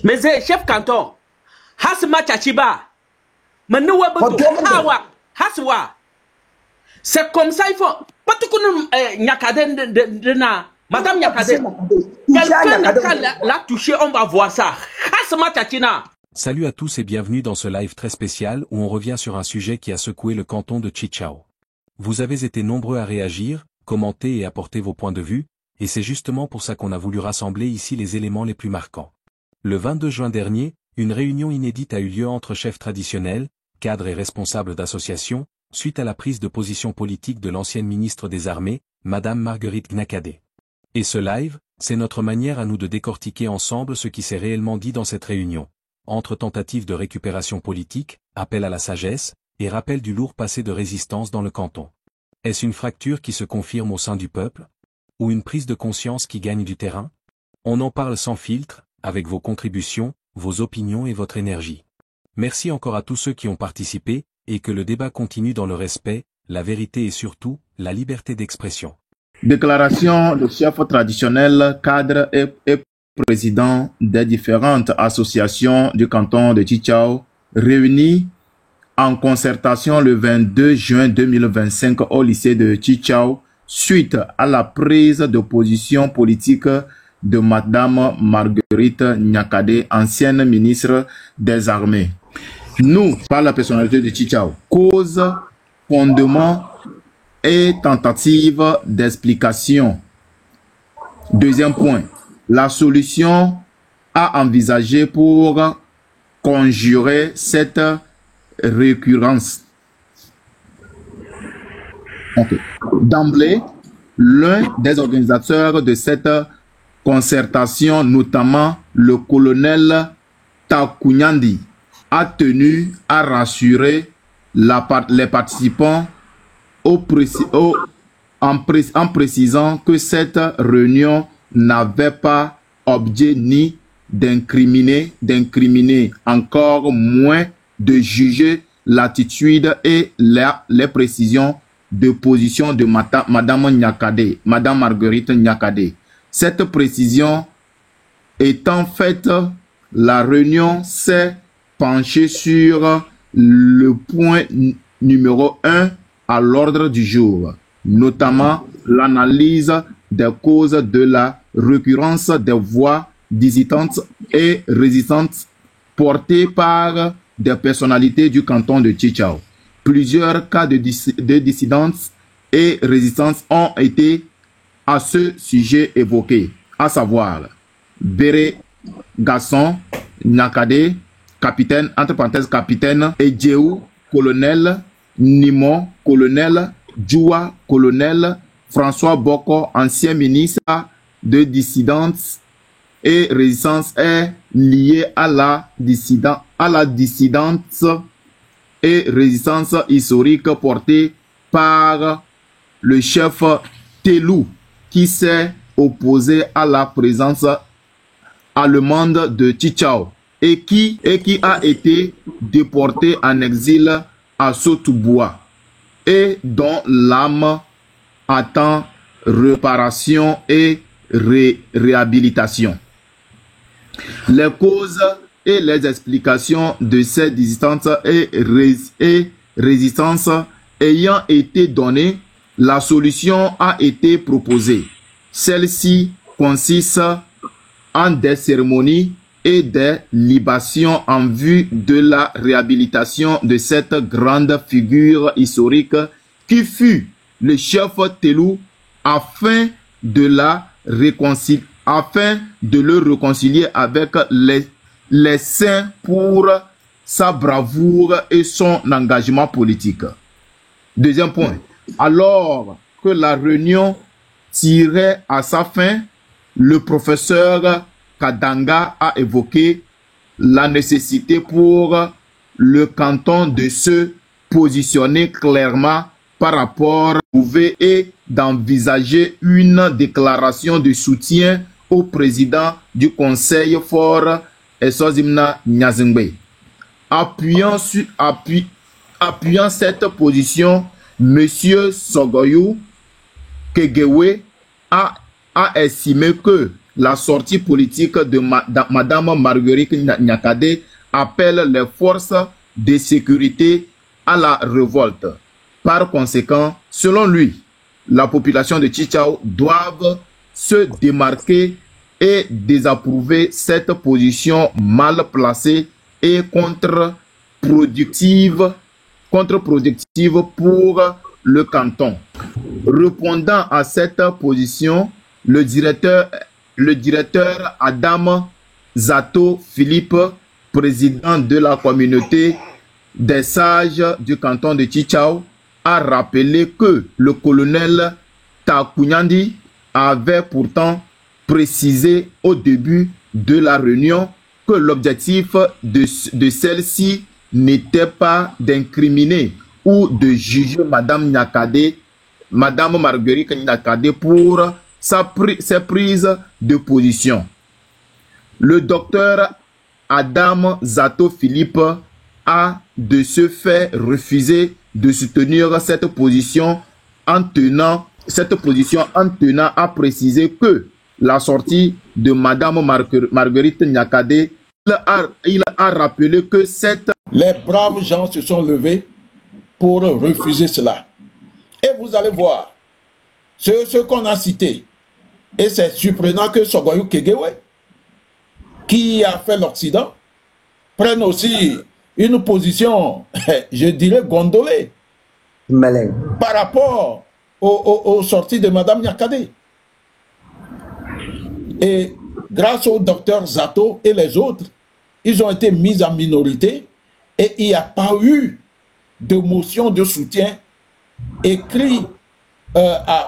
Mais c'est chef canton. Hasma Chachiba. Manouwa Hawa. Haswa. C'est comme ça, il faut. Pas tout qu'on Nyakade de na. Madame Nyakade. Quelqu'un l'a touché, on va voir ça. Hasma Chachina. Salut à tous et bienvenue dans ce live très spécial où on revient sur un sujet qui a secoué le canton de Chichao. Vous avez été nombreux à réagir, commenter et apporter vos points de vue, et c'est justement pour ça qu'on a voulu rassembler ici les éléments les plus marquants. Le 22 juin dernier, une réunion inédite a eu lieu entre chefs traditionnels, cadres et responsables d'associations, suite à la prise de position politique de l'ancienne ministre des Armées, Madame Marguerite Gnakadé. Et ce live, c'est notre manière à nous de décortiquer ensemble ce qui s'est réellement dit dans cette réunion. Entre tentatives de récupération politique, appel à la sagesse, et rappel du lourd passé de résistance dans le canton. Est-ce une fracture qui se confirme au sein du peuple? Ou une prise de conscience qui gagne du terrain? On en parle sans filtre, avec vos contributions, vos opinions et votre énergie. Merci encore à tous ceux qui ont participé, et que le débat continue dans le respect, la vérité et surtout, la liberté d'expression. Déclaration de chefs traditionnels, cadres et présidents des différentes associations du canton de Chichao, réunis en concertation le 22 juin 2025 au lycée de Chichao, suite à la prise de position politique de Madame Marguerite Gnakadé, ancienne ministre des Armées. Nous, par la personnalité de Chichao, cause, fondement et tentative d'explication. Deuxième point, la solution à envisager pour conjurer cette récurrence. Okay. D'emblée, l'un des organisateurs de cette concertation, notamment le colonel Takunyandi, a tenu à rassurer les participants en précisant que cette réunion n'avait pas objet ni d'incriminer, encore moins de juger l'attitude et les précisions de position de Madame Gnakadé, Madame Marguerite Gnakadé. Cette précision étant faite, la réunion s'est penchée sur le point numéro 1 à l'ordre du jour, notamment l'analyse des causes de la récurrence des voix dissidentes et résistantes portées par des personnalités du canton de Chichao. Plusieurs cas de dissidence et résistance ont été à ce sujet évoqués, à savoir Béré Gasson Gnakadé, capitaine, entre parenthèses capitaine, Edjeou, colonel, Nimon, colonel, Djoua, colonel, François Boko, ancien ministre de dissidence et résistance est lié à la dissidence et résistance historique portée par le chef Telou qui s'est opposé à la présence allemande de Chichao et qui a été déporté en exil à Sotouboua et dont l'âme attend réparation et réhabilitation. Les causes et les explications de ces dissidence et résistance ayant été données, la solution a été proposée. Celle-ci consiste en des cérémonies et des libations en vue de la réhabilitation de cette grande figure historique qui fut le chef Telou afin de le réconcilier avec les saints pour sa bravoure et son engagement politique. Deuxième point, alors que la réunion tirait à sa fin, le professeur Kadanga a évoqué la nécessité pour le canton de se positionner clairement par rapport au et d'envisager une déclaration de soutien au président du Conseil fort Essozimna Nyazingbe. Appuyant cette position, M. Sogoyou Kegewe a estimé que la sortie politique de Madame Marguerite Nyakade appelle les forces de sécurité à la révolte. Par conséquent, selon lui, la population de Chichao doit se démarquer et désapprouver cette position mal placée et contre-productive pour le canton. Répondant à cette position, le directeur Adam Zato Philippe, président de la communauté des sages du canton de Chichao, a rappelé que le colonel Takunyandi avait pourtant précisé au début de la réunion que l'objectif de celle-ci n'était pas d'incriminer ou de juger Madame Marguerite Nyakade pour ses prises de position. Le docteur Adam Zato Philippe a de ce fait refusé de soutenir cette position en tenant à préciser que la sortie de Madame Marguerite Nyakade, il a rappelé que les braves gens se sont levés pour refuser cela. Et vous allez voir, ce qu'on a cité, et c'est surprenant que Sogoyou Kegewe, qui a fait l'Occident, prenne aussi une position, je dirais, gondolée, par rapport aux sorties de Madame Nyakade. Et grâce au docteur Zato et les autres, ils ont été mis en minorité et il n'y a pas eu de motion de soutien écrit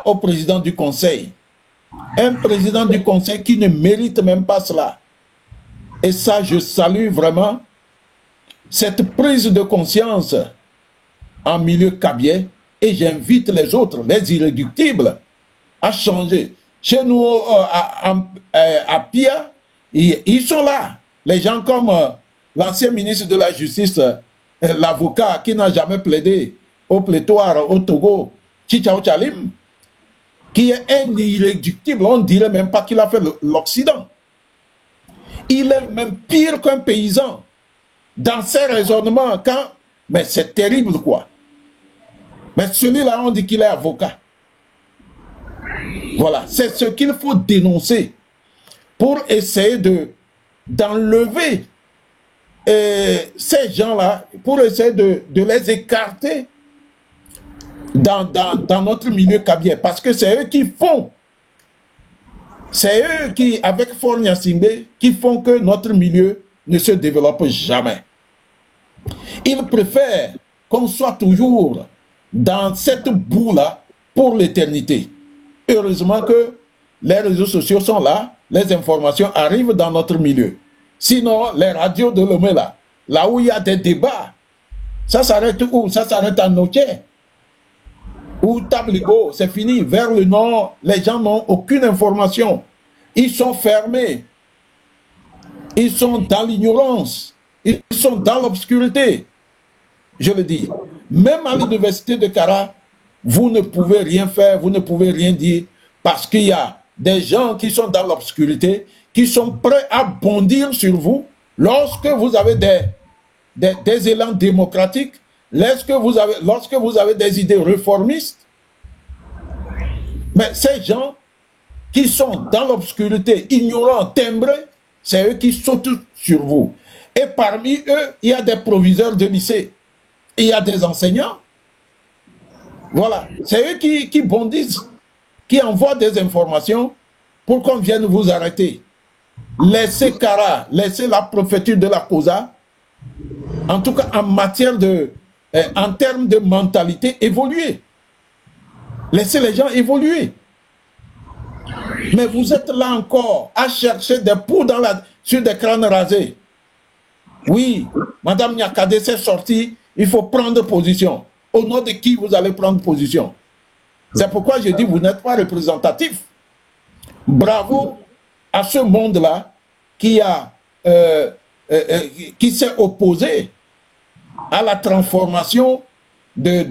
au président du conseil. Un président du conseil qui ne mérite même pas cela. Et ça, je salue vraiment cette prise de conscience en milieu cabiais et j'invite les autres, les irréductibles, à changer. Chez nous, à Pia, ils sont là. Les gens comme l'ancien ministre de la Justice, l'avocat qui n'a jamais plaidé au plétoire au Togo, Chichao Chalim, qui est un irréductible, on ne dirait même pas qu'il a fait l'Occident. Il est même pire qu'un paysan dans ses raisonnements. Mais c'est terrible, quoi. Mais celui-là, on dit qu'il est avocat. Voilà, c'est ce qu'il faut dénoncer pour essayer d'enlever ces gens-là, pour essayer de les écarter dans notre milieu kabye. Parce que c'est eux qui font, c'est eux qui, avec Fornia Simbe, qui font que notre milieu ne se développe jamais. Ils préfèrent qu'on soit toujours dans cette boue-là pour l'éternité. Heureusement que les réseaux sociaux sont là, les informations arrivent dans notre milieu. Sinon, les radios de Lomé, là où il y a des débats, ça s'arrête où? Ça s'arrête à Noké. Ou Tabligo, c'est fini. Vers le nord, les gens n'ont aucune information. Ils sont fermés. Ils sont dans l'ignorance. Ils sont dans l'obscurité. Je le dis. Même à l'université de Kara, vous ne pouvez rien faire, vous ne pouvez rien dire, parce qu'il y a des gens qui sont dans l'obscurité, qui sont prêts à bondir sur vous lorsque vous avez des élans démocratiques, lorsque vous avez des idées réformistes. Mais ces gens qui sont dans l'obscurité, ignorants, timbrés, c'est eux qui sautent sur vous. Et parmi eux, il y a des proviseurs de lycée, il y a des enseignants. Voilà, c'est eux qui bondissent, qui envoient des informations pour qu'on vienne vous arrêter. Laissez Kara, laissez la prophétie de la Kosa, en tout cas en matière en termes de mentalité, évoluer. Laissez les gens évoluer. Mais vous êtes là encore à chercher des poux sur des crânes rasés. Oui, Madame Nyakade s'est sortie, il faut prendre position. Au nom de qui vous allez prendre position? C'est pourquoi je dis vous n'êtes pas représentatif. Bravo à ce monde-là qui s'est opposé à la transformation des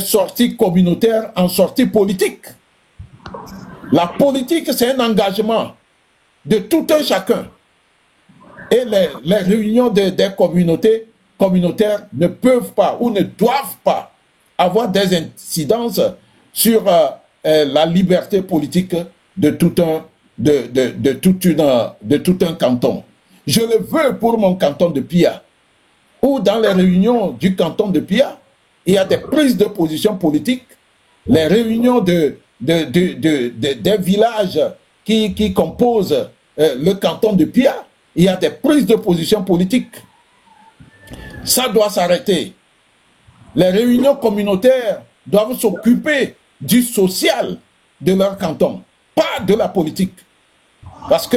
sorties communautaires en sorties politiques. La politique, c'est un engagement de tout un chacun. Et les réunions des communautaires ne peuvent pas ou ne doivent pas avoir des incidences sur la liberté politique de tout un canton. Je le veux pour mon canton de Pia, où dans les réunions du canton de Pia, il y a des prises de position politiques, les réunions des villages qui composent le canton de Pia, il y a des prises de position politiques. Ça doit s'arrêter. Les réunions communautaires doivent s'occuper du social de leur canton, pas de la politique. Parce que,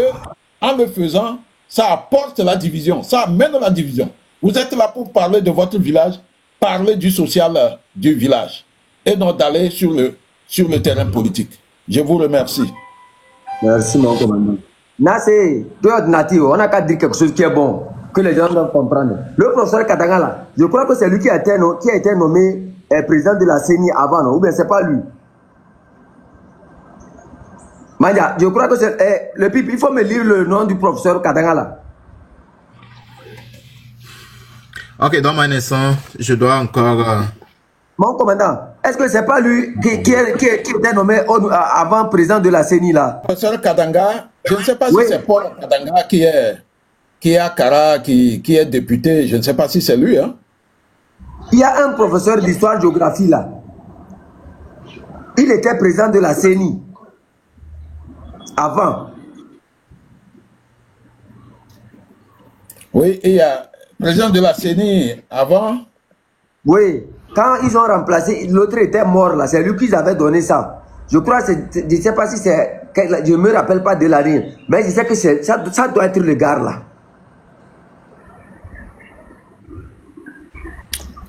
en le faisant, ça apporte la division, ça amène la division. Vous êtes là pour parler de votre village, parler du social du village, et non d'aller sur le terrain politique. Je vous remercie. Merci, mon commandant. Nassé, toi, Nati, on n'a qu'à dire quelque chose qui est bon, que les gens doivent comprendre. Le professeur Katanga, là, je crois que c'est lui qui a été nommé président de la CENI avant, non? Ou bien c'est pas lui? Mania, je crois que c'est... le pipe, il faut me lire le nom du professeur Katanga, là. Ok, dans ma naissance, je dois encore... Mon commandant, est-ce que c'est pas lui qui était nommé avant président de la CENI, là? Professeur Katanga, je ne sais pas si c'est Paul Katanga qui est à Kara, qui est député, je ne sais pas si c'est lui, hein? Il y a un professeur d'histoire-géographie, là. Il était président de la CENI. Avant. Oui, il y a président de la CENI avant. Oui, quand ils ont remplacé, l'autre était mort là, c'est lui qui avait donné ça. Je crois, je ne sais pas si c'est, je ne me rappelle pas de l'année, mais je sais que ça doit être le gars là.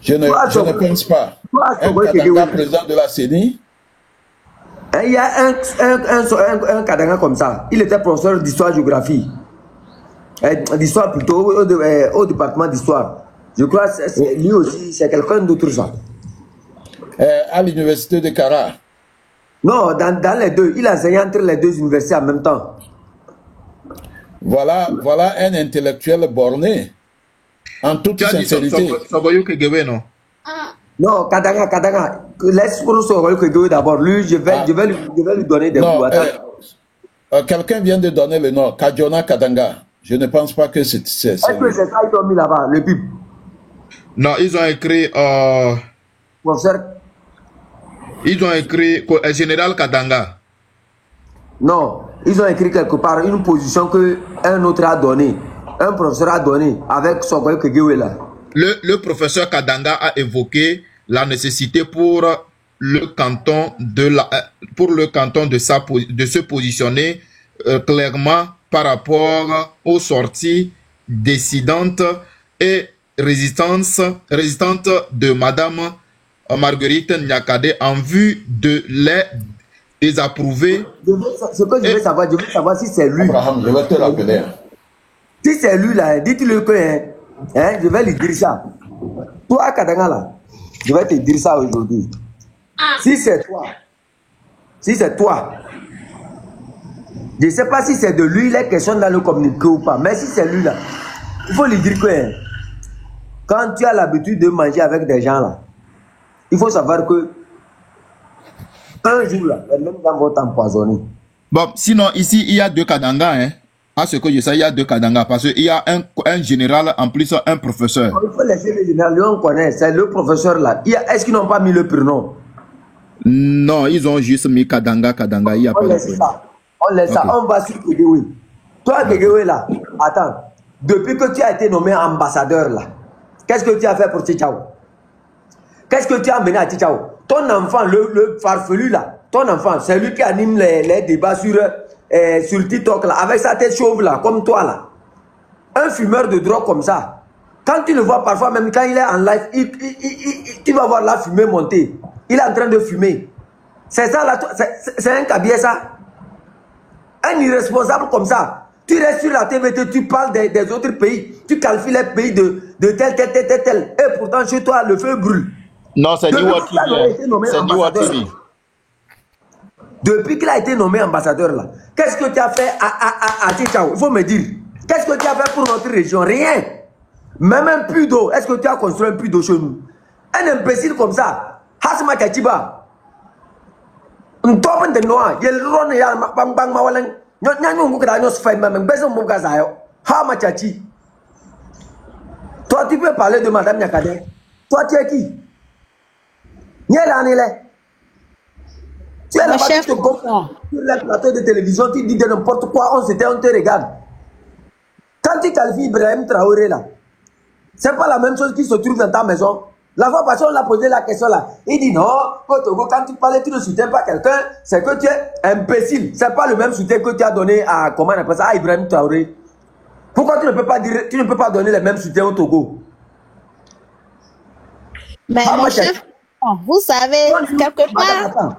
Je ne pense pas. Un Katanga président de la CENI. Il y a un Katanga comme ça. Il était professeur d'histoire-géographie. D'histoire plutôt, au département d'histoire. Je crois que lui aussi, c'est quelqu'un d'autre ça. À l'université de Kara. Non, dans les deux. Il enseignait entre les deux universités en même temps. Voilà un intellectuel borné. En toute sincérité. Non? Non, Katanga. Laisse pour nous d'abord. Lui, je vais lui donner des coups. Quelqu'un vient de donner le nom. Kajona Katanga. Je ne pense pas que c'est... Est-ce que c'est ça qu'ils ont mis là-bas, le PIB? Non, ils ont écrit... Professeur? Ils ont écrit Général Katanga. Non, ils ont écrit quelque part une position qu'un autre a donnée. Un professeur a donné avec Sogoy Kegewe là. Le professeur Katanga a évoqué la nécessité pour le canton de se positionner clairement par rapport aux sorties dissidentes et résistantes de Madame Marguerite Nyakade en vue de les désapprouver. Ce que je veux savoir si c'est lui. Abraham, je vais te rappeler. Si c'est lui là, dites-le que je vais lui dire ça. Toi, Katanga là, je vais te dire ça aujourd'hui. Si c'est toi, je ne sais pas si c'est de lui les questions dans le communiqué ou pas, mais si c'est lui là, il faut lui dire que quand tu as l'habitude de manger avec des gens là, il faut savoir que un jour là, les mêmes gens vont t'empoisonner. Bon, sinon ici il y a deux Katanga, hein. À ce que je sais, il y a deux Katanga parce qu'il y a un général en plus un professeur. Il faut laisser le général, lui on connaît, c'est le professeur là. Est-ce qu'ils n'ont pas mis le prénom? Non, ils ont juste mis Katanga, il y a on laisse ça. On laisse ça, on va sur Kegewe. Toi Kegewe là, attends, depuis que tu as été nommé ambassadeur là, qu'est-ce que tu as fait pour Tchichao? Qu'est-ce que tu as amené à Tchichao? Ton enfant, le farfelu là, ton enfant, c'est lui qui anime les débats sur TikTok là, avec sa tête chauve là, comme toi là. Un fumeur de drogue comme ça, quand tu le vois parfois, même quand il est en live, tu vas voir la fumée monter. Il est en train de fumer. C'est ça là, c'est un cabier ça. Un irresponsable comme ça. Tu restes sur la TVT, tu parles des autres pays, tu qualifies les pays de tel. Et pourtant chez toi, le feu brûle. Non, c'est Niwatini. C'est Niwatini. Depuis qu'il a été nommé ambassadeur là, qu'est-ce que tu as fait à Tchao? Il faut me dire. Qu'est-ce que tu as fait pour notre région? Rien. Même un puits d'eau. Est-ce que tu as construit un puits d'eau chez nous? Un imbécile comme ça. Hasma Kachiba. Un top de noir. Il ron ya bang bang mawalang. Nyanyo ngukra nyos fay même besoin mon gazayo. Ha machachi. Toi tu peux parler de Madame Nyakade. Toi tu es qui? Nyelanile. Tu es là-bas, tu te comprends. Sur les plateaux de télévision, tu dis de n'importe quoi, on te regarde. Quand tu qualifies Ibrahim Traoré là, c'est pas la même chose qui se trouve dans ta maison. La fois passée, on l'a posé la question là. Il dit non, au Togo, quand tu parles, tu ne soutiens pas quelqu'un, c'est que tu es imbécile. C'est pas le même soutien que tu as donné à, comment on appelle ça, à Ibrahim Traoré. Pourquoi tu ne peux pas dire, tu ne peux pas donner le même soutien au Togo? Mais mon chef, vous savez, quelque part. Attends.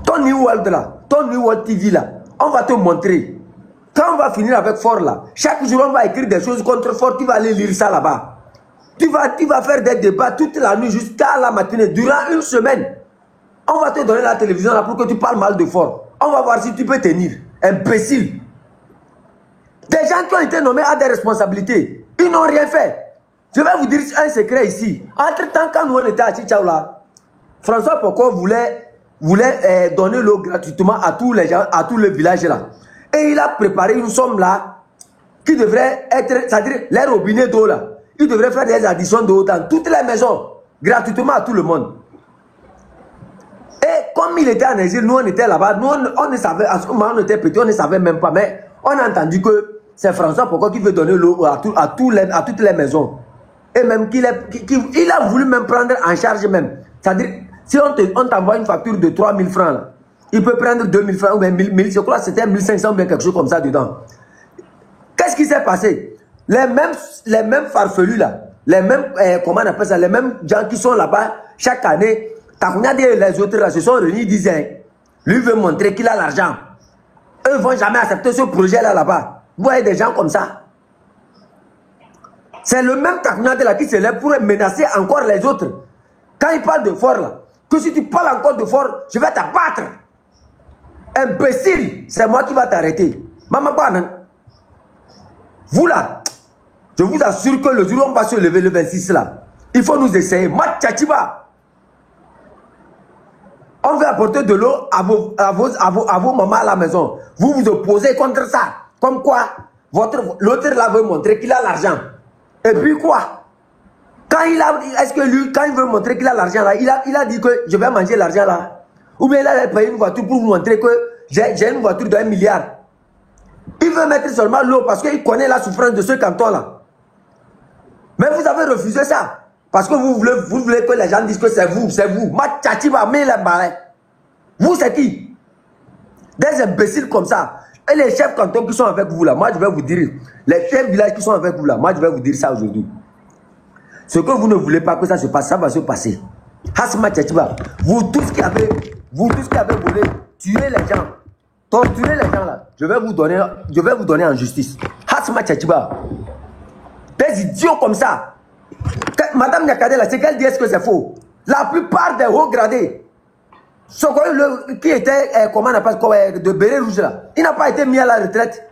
Ton New World là, ton New World TV là, on va te montrer. Quand on va finir avec Fort là, chaque jour on va écrire des choses contre Fort, tu vas aller lire ça là-bas. Tu vas faire des débats toute la nuit jusqu'à la matinée, durant une semaine. On va te donner la télévision là pour que tu parles mal de Fort. On va voir si tu peux tenir. Imbécile. Des gens qui ont été nommés à des responsabilités, ils n'ont rien fait. Je vais vous dire un secret ici. Entre-temps, quand nous on était à Tchao là, François Poko voulait donner l'eau gratuitement à tous les gens, à tous les villages là. Et il a préparé une somme là qui devrait être, c'est-à-dire les robinets d'eau là. Il devrait faire des additions d'eau dans toutes les maisons, gratuitement à tout le monde. Et comme il était en exil, nous on était là-bas, nous on ne savait, à ce moment on était petit, on ne savait même pas, mais on a entendu que c'est François Poko qui veut donner l'eau à toutes les maisons. Et même il a voulu même prendre en charge même. C'est-à-dire, si on t'envoie une facture de 3 000 francs, là, il peut prendre 2 000 francs ou bien 1 000, je crois que c'était 1 500 ou bien quelque chose comme ça dedans. Qu'est-ce qui s'est passé? Les mêmes farfelus là, les mêmes, comment on appelle ça, les mêmes gens qui sont là-bas chaque année, les autres là se sont réunis, ils disaient, lui veut montrer qu'il a l'argent. Eux ne vont jamais accepter ce projet là-bas. Vous voyez des gens comme ça. C'est le même Takunade là qui se lève pour menacer encore les autres. Quand il parle de Fort là, que si tu parles encore de Fort, je vais t'abattre. Imbécile, c'est moi qui va t'arrêter. Maman Banan. Vous là, je vous assure que le jour où on va se lever le 26 là, il faut nous essayer. Matchachiba. On veut apporter de l'eau à vos mamans à la maison. Vous vous opposez contre ça. Comme quoi, l'autre là veut montrer qu'il a l'argent. Et puis quoi? Quand il veut montrer qu'il a l'argent là, il a dit que je vais manger l'argent là. Ou bien il a payé une voiture pour vous montrer que j'ai une voiture de 1 milliard. Il veut mettre seulement l'eau parce qu'il connaît la souffrance de ce canton là. Mais vous avez refusé ça. Parce que vous voulez que les gens disent que c'est vous, c'est vous. Vous c'est qui? Des imbéciles comme ça. Et les chefs cantons qui sont avec vous là, moi je vais vous dire, les chefs villages qui sont avec vous là, moi je vais vous dire ça aujourd'hui. Ce que vous ne voulez pas que ça se passe, ça va se passer. Hasma Tchatchiba, vous tous qui avez volé, tué les gens, torturé les gens là, je vais vous donner en justice. Hasma Tchatchiba, des idiots comme ça. Madame Nyakade là, c'est qu'elle dit est-ce que c'est faux? La plupart des hauts gradés, qui était, comment on appelle, de béret rouge là, il n'a pas été mis à la retraite.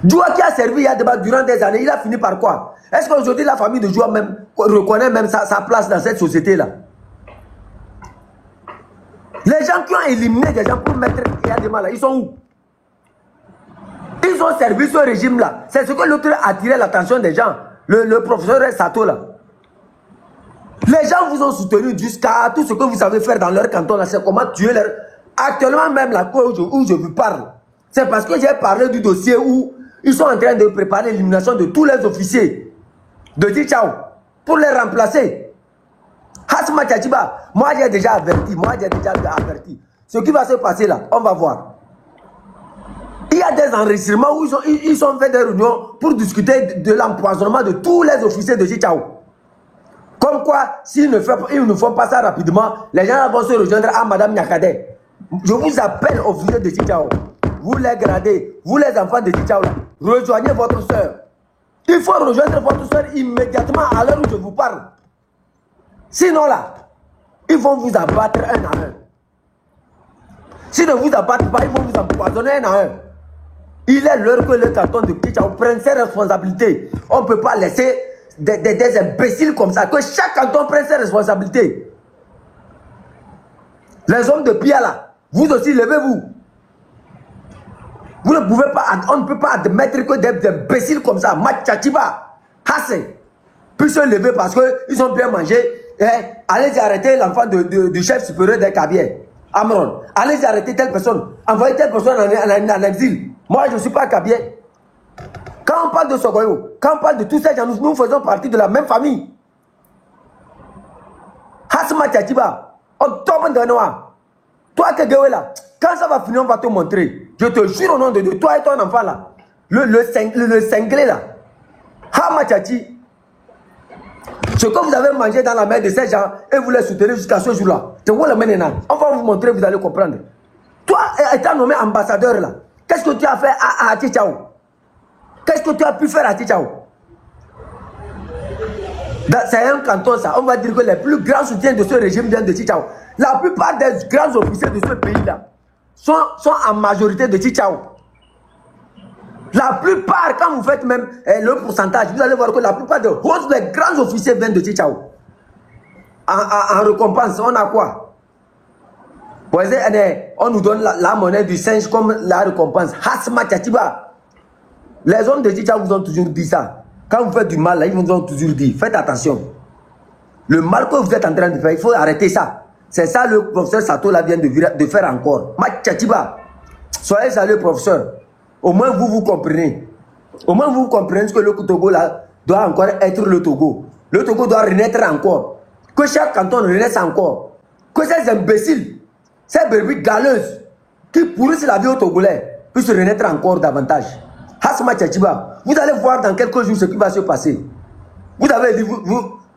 Djoua qui a servi durant des années, il a fini par quoi? Est-ce qu'aujourd'hui la famille de Djoua même reconnaît même sa place dans cette société là? Les gens qui ont éliminé des gens pour mettre Yadema là, ils sont où? Ils ont servi ce régime là. C'est ce que l'autre a attiré l'attention des gens. Le professeur Sato là. Les gens vous ont soutenu jusqu'à tout ce que vous savez faire dans leur canton là, c'est comment tuer leur... Actuellement même là où je vous parle, c'est parce que j'ai parlé du dossier où ils sont en train de préparer l'élimination de tous les officiers de Tchao pour les remplacer. Hasma Tchatchiba, moi j'ai déjà averti, Ce qui va se passer là, on va voir. Il y a des enregistrements où ils sont fait des réunions pour discuter de l'empoisonnement de tous les officiers de Tchao. Comme quoi, s'ils ne font pas ça rapidement, les gens vont se rejoindre à Madame Nyakade. Je vous appelle officiers de Tchao. Vous les gradez, vous les enfants de Tchao, rejoignez votre soeur. Il faut rejoindre votre soeur immédiatement à l'heure où je vous parle. Sinon là, ils vont vous abattre un à un. S'ils ne vous abattent pas, ils vont vous empoisonner un à un. Il est l'heure que le canton de Tchitchaou prenne ses responsabilités. On ne peut pas laisser des imbéciles comme ça. Que chaque canton prenne ses responsabilités. Les hommes de Piala, vous aussi, levez-vous. Vous ne pouvez pas, on ne peut pas admettre que des imbéciles comme ça, Machachiba, Hasse, puissent se lever parce qu'ils ont bien mangé. Allez arrêter l'enfant du chef supérieur des Kabiers, Amron. Allez arrêter telle personne. Envoyez telle personne en exil. Moi, je ne suis pas Kabier. Quand on parle de Sogoyo, quand on parle de tous ces gens, nous faisons partie de la même famille. Hasma Tchatiba, on tombe dans noir. Toi, Kegewe là, quand ça va finir, on va te montrer. Je te jure au nom de Dieu, toi et ton enfant là, le cinglé là, Hama Tchachi, ce que vous avez mangé dans la mer de ces gens et vous les soutenez jusqu'à ce jour-là, on va vous montrer, vous allez comprendre. Toi, étant nommé ambassadeur là, qu'est-ce que tu as fait à Tchitchaou? Qu'est-ce que tu as pu faire à Tchitchaou? C'est un canton ça, on va dire que les plus grands soutiens de ce régime viennent de Tchitchaou. La plupart des grands officiers de ce pays-là sont en majorité de Tchitchaou. La plupart, quand vous faites même le pourcentage, vous allez voir que la plupart des grands officiers viennent de Tchitchaou. En récompense, on a quoi? On nous donne la monnaie du singe comme la récompense. Hasma Tchatiba. Les hommes de Tchitchaou vous ont toujours dit ça. Quand vous faites du mal, là, ils vous ont toujours dit, faites attention. Le mal que vous êtes en train de faire, il faut arrêter ça. C'est ça le professeur Sato là vient de faire encore. Tchatiba. Soyez salués, professeur. Au moins vous comprenez. Au moins vous comprenez que le Togo là doit encore être le Togo. Le Togo doit renaître encore. Que chaque canton renaisse encore. Que ces imbéciles, ces brebis galeuses qui pourrissent la vie au Togolais puissent renaître encore davantage. Hasma Tchatiba, vous allez voir dans quelques jours ce qui va se passer. Vous avez dit,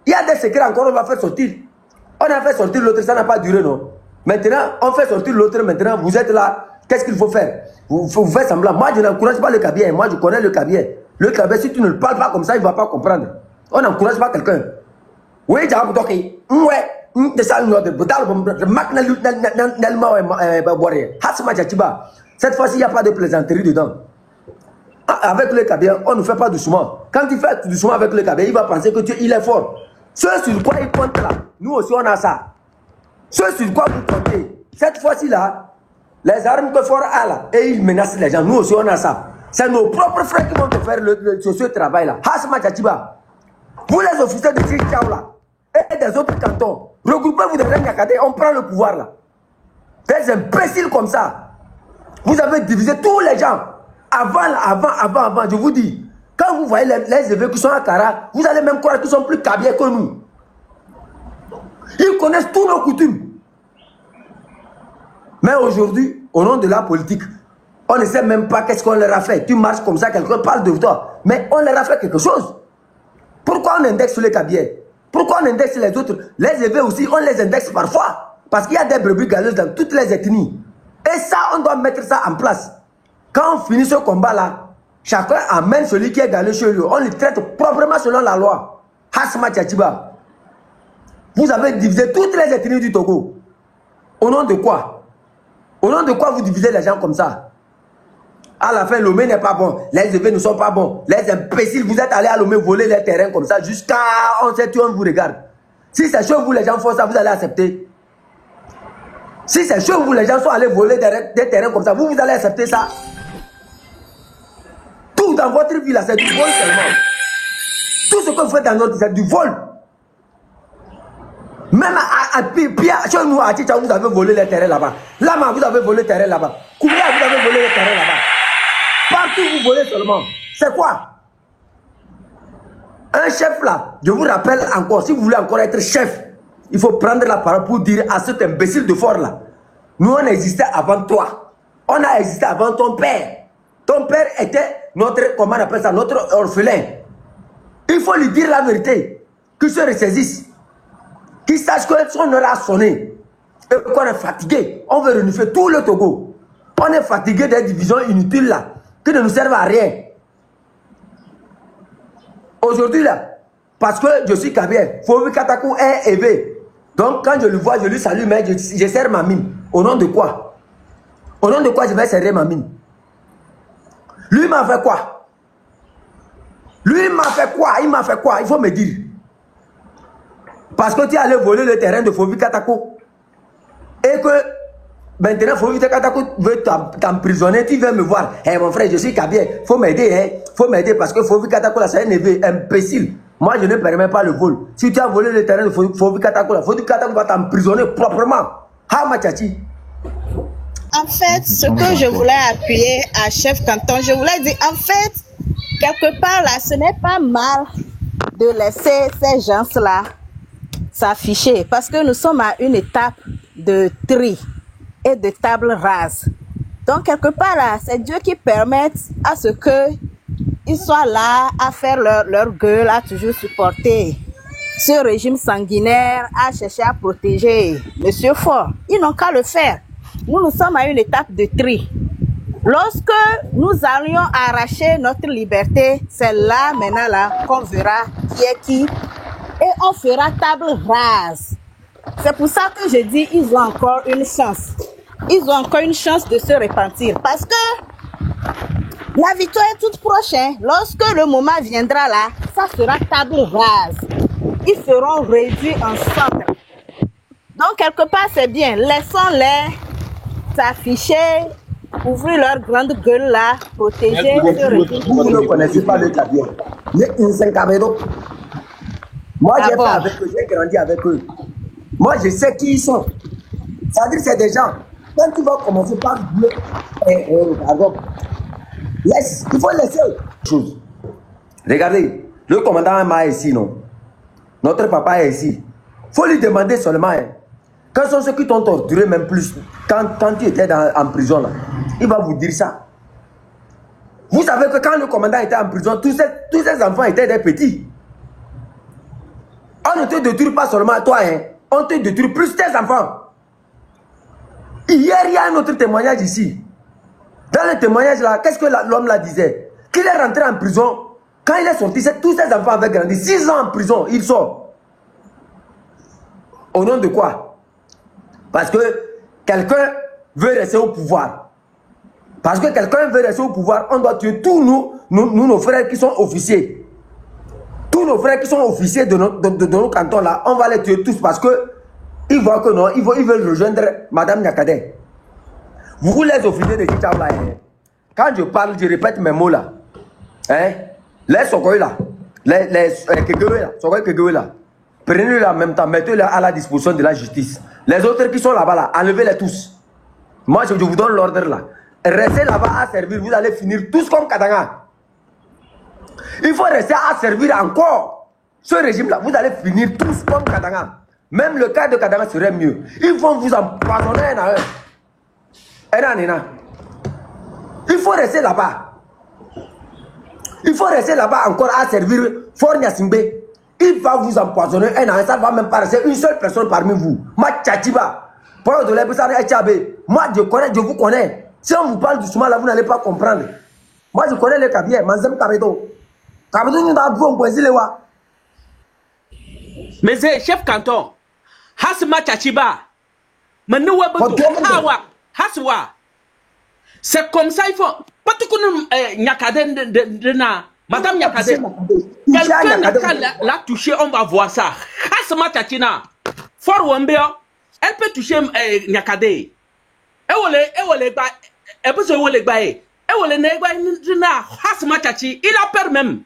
il y a des secrets encore, on va faire sortir. On a fait sortir l'autre, ça n'a pas duré, non? Maintenant, on fait sortir l'autre, maintenant, vous êtes là. Qu'est-ce qu'il faut faire? Vous faites semblant. Moi, je n'encourage pas le Kabier. Moi, je connais le Kabier. Le Kabier, si tu ne le parles pas comme ça, il ne va pas comprendre. On n'encourage pas quelqu'un. Oui, j'ai un toqué. Ouais. Cette fois-ci, il n'y a pas de plaisanterie dedans. Avec le Kabier, on ne fait pas doucement. Quand tu fais doucement avec le Kabier, il va penser que il est fort. Ce sur quoi il compte là, nous aussi on a ça. Ce sur quoi vous comptez, cette fois-ci là, les armes que Fort a là, et ils menacent les gens, nous aussi on a ça. C'est nos propres frères qui vont te faire ce travail là. Hasma Tchatiba, vous les officiers de Tchitchaou là, et des autres cantons, regroupez-vous derrière Nyakate, on prend le pouvoir là. Des imbéciles comme ça. Vous avez divisé tous les gens. Avant, je vous dis. Quand vous voyez les évêques qui sont à Kara, vous allez même croire qu'ils sont plus Kabiers que nous. Ils connaissent tous nos coutumes. Mais aujourd'hui, au nom de la politique, on ne sait même pas qu'est-ce qu'on leur a fait. Tu marches comme ça, quelqu'un parle de toi. Mais on leur a fait quelque chose. Pourquoi on indexe les Kabiers? Pourquoi on indexe les autres? Les évêques aussi, on les indexe parfois. Parce qu'il y a des brebis galeuses dans toutes les ethnies. Et ça, on doit mettre ça en place. Quand on finit ce combat-là, chacun amène celui qui est galeux chez lui. On le traite proprement selon la loi. Hasma Tchatiba. Vous avez divisé toutes les ethnies du Togo. Au nom de quoi? Au nom de quoi vous divisez les gens comme ça? À la fin, Lomé n'est pas bon. Les évêques ne sont pas bons. Les imbéciles, vous êtes allés à Lomé voler les terrains comme ça jusqu'à on sait tout, on vous regarde. Si c'est chez vous, les gens font ça, vous allez accepter. Si c'est chez vous, les gens sont allés voler des terrains comme ça, vous allez accepter ça. Tout dans votre vie là, c'est du vol seulement. Tout ce que vous faites dans notre vie, c'est du vol. Même chez nous, à Tchitchaou, vous avez volé les terrains là-bas. Lama, vous avez volé les terrains là-bas. Kouria, vous avez volé les terrains là-bas. Partout, vous volez seulement. C'est quoi? Un chef là, je vous rappelle encore, si vous voulez encore être chef, il faut prendre la parole pour dire à cet imbécile de fort là, nous on existait avant toi. On a existé avant ton père. Ton père était notre, comment on appelle ça, notre orphelin. Il faut lui dire la vérité. Qu'il se ressaisisse. Qu'il sache que son heure a sonné. Et qu'on est fatigué. On veut renouveler tout le Togo. On est fatigué des divisions inutiles là, qui ne nous servent à rien. Aujourd'hui là, parce que je suis Kabier, Fovi Katakou est élevé. Donc, quand je le vois, je lui salue, mais je serre ma mine. Au nom de quoi? Au nom de quoi je vais serrer ma mine? Lui m'a fait quoi? Lui m'a fait quoi? Il m'a fait quoi? Il faut me dire. Parce que tu es allé voler le terrain de Fovi Katako. Et que maintenant Fovi Katako veut t'emprisonner. Tu veux me voir. Hey, mon frère, je suis Kabien. Faut m'aider. Hein? Faut m'aider parce que Fovi Katako, c'est un neveu imbécile. Moi, je ne permets pas le vol. Si tu as volé le terrain de Fovi Katako, Fovi Katako va t'emprisonner proprement. Hamachachi. En fait, ce que je voulais appuyer à Chef Canton, je voulais dire, en fait, quelque part là, ce n'est pas mal de laisser ces gens-là s'afficher parce que nous sommes à une étape de tri et de table rase. Donc, quelque part là, c'est Dieu qui permet à ce que ils soient là à faire leur gueule, à toujours supporter ce régime sanguinaire, à chercher à protéger Monsieur Faure. Ils n'ont qu'à le faire. Nous sommes à une étape de tri. Lorsque nous allions arracher notre liberté, c'est là, maintenant, là, qu'on verra qui est qui. Et on fera table rase. C'est pour ça que je dis, ils ont encore une chance. Ils ont encore une chance de se repentir. Parce que la victoire est toute prochaine. Lorsque le moment viendra là, ça sera table rase. Ils seront réduits en cendres. Donc, quelque part, c'est bien. Laissons-les s'afficher, ouvrir leur grande gueule là, protéger. Vous ne connaissez pas le Kabien. Moi, j'ai fait avec eux, j'ai grandi avec eux. Moi, je sais qui ils sont. C'est-à-dire, c'est des gens. Quand tu vas commencer par dire, pardon, laisse, il faut laisser. Chose. Regardez, le commandant Ama est ici, non? Notre papa est ici. Il faut lui demander seulement, hein, quels sont ceux qui t'ont torturé même plus quand tu étais en prison là? Il va vous dire ça. Vous savez que quand le commandant était en prison, tous ces enfants étaient des petits. On ne te détruit pas seulement toi, hein. On te détruit plus tes enfants. Hier, il y a un autre témoignage ici. Dans le témoignage là, qu'est-ce que l'homme là disait? Qu'il est rentré en prison. Quand il est sorti, tous ses enfants avaient grandi. 6 ans en prison, il sort. Au nom de quoi? Parce que quelqu'un veut rester au pouvoir. Parce que quelqu'un veut rester au pouvoir, on doit tuer tous nos frères qui sont officiers. Tous nos frères qui sont officiers de nos cantons là, on va les tuer tous parce que ils voient que non, ils veulent rejoindre Madame Nyakadé. Vous les officiers de Chichao là, hein, quand je parle, je répète mes mots là. Hein, les Sokoy là, les Kekewe là, prenez-les en même temps, mettez-les à la disposition de la justice. Les autres qui sont là-bas là, enlevez-les tous. Moi je vous donne l'ordre là. Restez là-bas à servir, vous allez finir tous comme Katanga. Il faut rester à servir encore ce régime-là. Vous allez finir tous comme Katanga. Même le cas de Katanga serait mieux. Ils vont vous empoisonner un à un. Il faut rester là-bas. Il faut rester là-bas encore à servir Faure Gnassingbé. Il va vous empoisonner un à un. Ça ne va même pas rester une seule personne parmi vous. Moi, Tchachiba. Moi, je vous connais. Si on vous parle doucement là, vous n'allez pas comprendre. Moi, je connais les Kabiens. Manzem Kabedo. Mais c'est chef canton. Hasma Tchachiba. Haswa. C'est comme ça, il faut. Pas tout qu'on Nyakade de na. Madame Nyakade. Quelqu'un l'a touché, on va voir ça. Hasma Tchachina. Faure Wambeo. Elle peut toucher Nyakade. Il a peur même.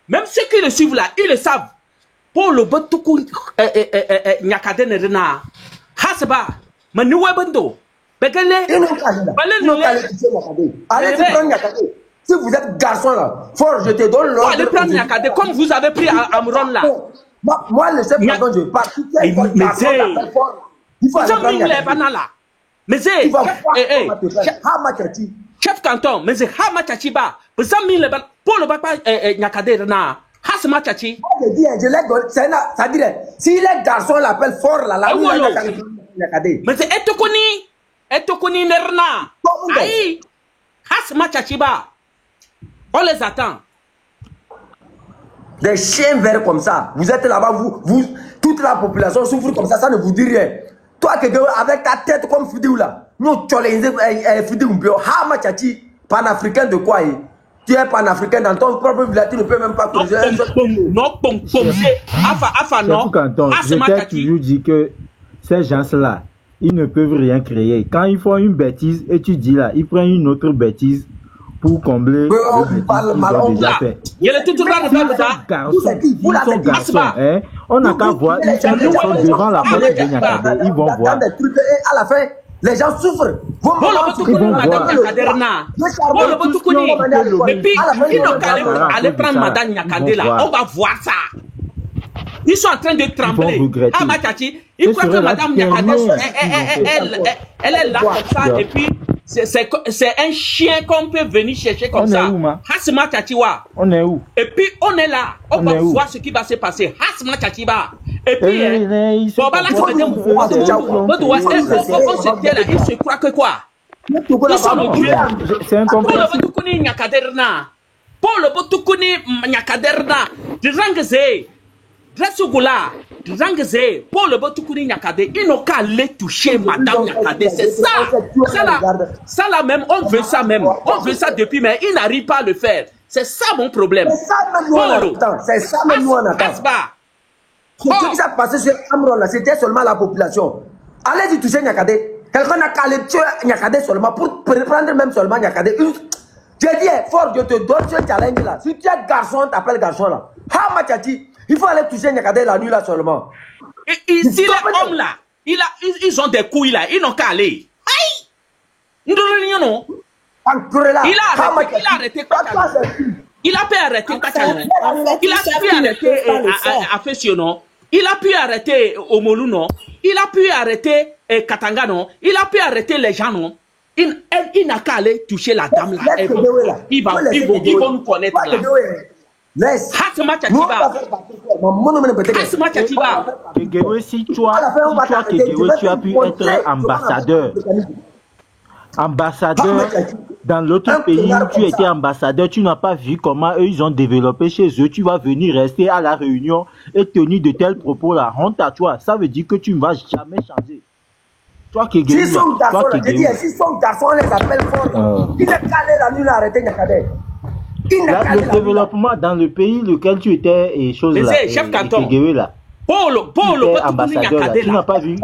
Même ceux qui le suivent là, ils le savent. Pour le Botuku Nyakade Nerena. Hasba. Manuwe Bando. Allez prendre Nyakade. Si vous êtes garçon là, Faure, je te donne l'ordre. Allez prendre Nyakade comme vous avez pris à Amron là. Moi, le chef canton, je pars. Il faut aller prendre là. Mais c'est chef canton, mais c'est Hama Tchachiba. Pour le papa Nyakade na Hasma Tchachi. Je dis, je l'ai donné. C'est-à-dire, si les garçons l'appellent Faure là, Nyakade. Mais c'est Etokuni Nerna. Aïe, Hasma Tchachiba. On les attend. Des chiens verts comme ça. Vous êtes là-bas, vous, toute la population souffre comme ça ne vous dit rien. Toi, avec ta tête comme Fidou là, nous, tu es Fidou, Hama Tchachi, panafricain de quoi? Tu es panafricain dans ton propre village, tu ne peux même pas creuser. Non, non. Je t'ai toujours dit que ces gens-là, ils ne peuvent rien créer. Quand ils font une bêtise et tu dis là, ils prennent une autre bêtise pour combler le bêtise qu'ils ont déjà fait. Il y a tout le Ils sont garçons, hein. On n'a qu'à voir, ils sont devant la porte de Nyakade, ils vont voir. À la fin, les gens souffrent. Ils vont voir. Et puis, ils n'ont qu'à aller prendre Madame Nyakade là. On va voir ça. Ils sont en train de trembler. Ah, Matachi, ils croient que Madame Nyakade, elle est là comme ça. Et puis, c'est un chien qu'on peut venir chercher comme ça. Hasma Tatiwa. On est où? Et puis, on est là. On va voir ce qui va se passer. Hasma Tatiwa. Et puis, il se croit que quoi? Ils sont le Dieu. C'est incompréhensible. Pour le Botukuni Nyakaderna, Drangze, Drasugula, Drangze, pour le Botukuni Nyakade, ils n'ont qu'à aller toucher Madame Nyakade. C'est ça. Ça là même, on veut ça même. On veut ça depuis, mais ils n'arrivent pas à le faire. C'est ça mon problème. C'est ça même nous on attend. C'est ça même nous on attend. Ce qui s'est passé sur Amron là, c'était seulement la population. Allez-y toucher Nyakade. Quelqu'un n'a qu'à aller tuer Nyakade seulement pour prendre même seulement Nyakade. Je dis, fort, je te donne ce challenge là. Si tu es garçon, t'appelles garçon là. Hamachati, il faut aller toucher Nyakade la nuit là seulement. Et ici, les hommes là, ils ont des couilles là, ils n'ont qu'à aller. Aïe! Il a arrêté. Il a pu arrêter Kachan. Il a pu arrêter Afesio. Il a pu arrêter Omolu, non. Il a pu arrêter Katanga, non. Il a pu arrêter les gens, non. Il n'a qu'à aller toucher la dame là. Ils vont nous connaître là. Hasma Tchachiba. Hasma Tchachiba. Si toi, tu as pu être ambassadeur. Ambassadeur dans l'autre pays où tu étais ambassadeur, tu n'as pas vu comment eux ils ont développé chez eux. Tu vas venir rester à la réunion et tenir de tels propos là. Honte à toi. Ça veut dire que tu ne vas jamais changer. Toi qui es s'ils sont garçons, on les appelle fort. Ils ne calent la nuit là, arrêtez Nyakade. Le développement dans le pays lequel tu étais et choses là. Chef canton. Polo, ambassadeur là. Tu n'as pas vu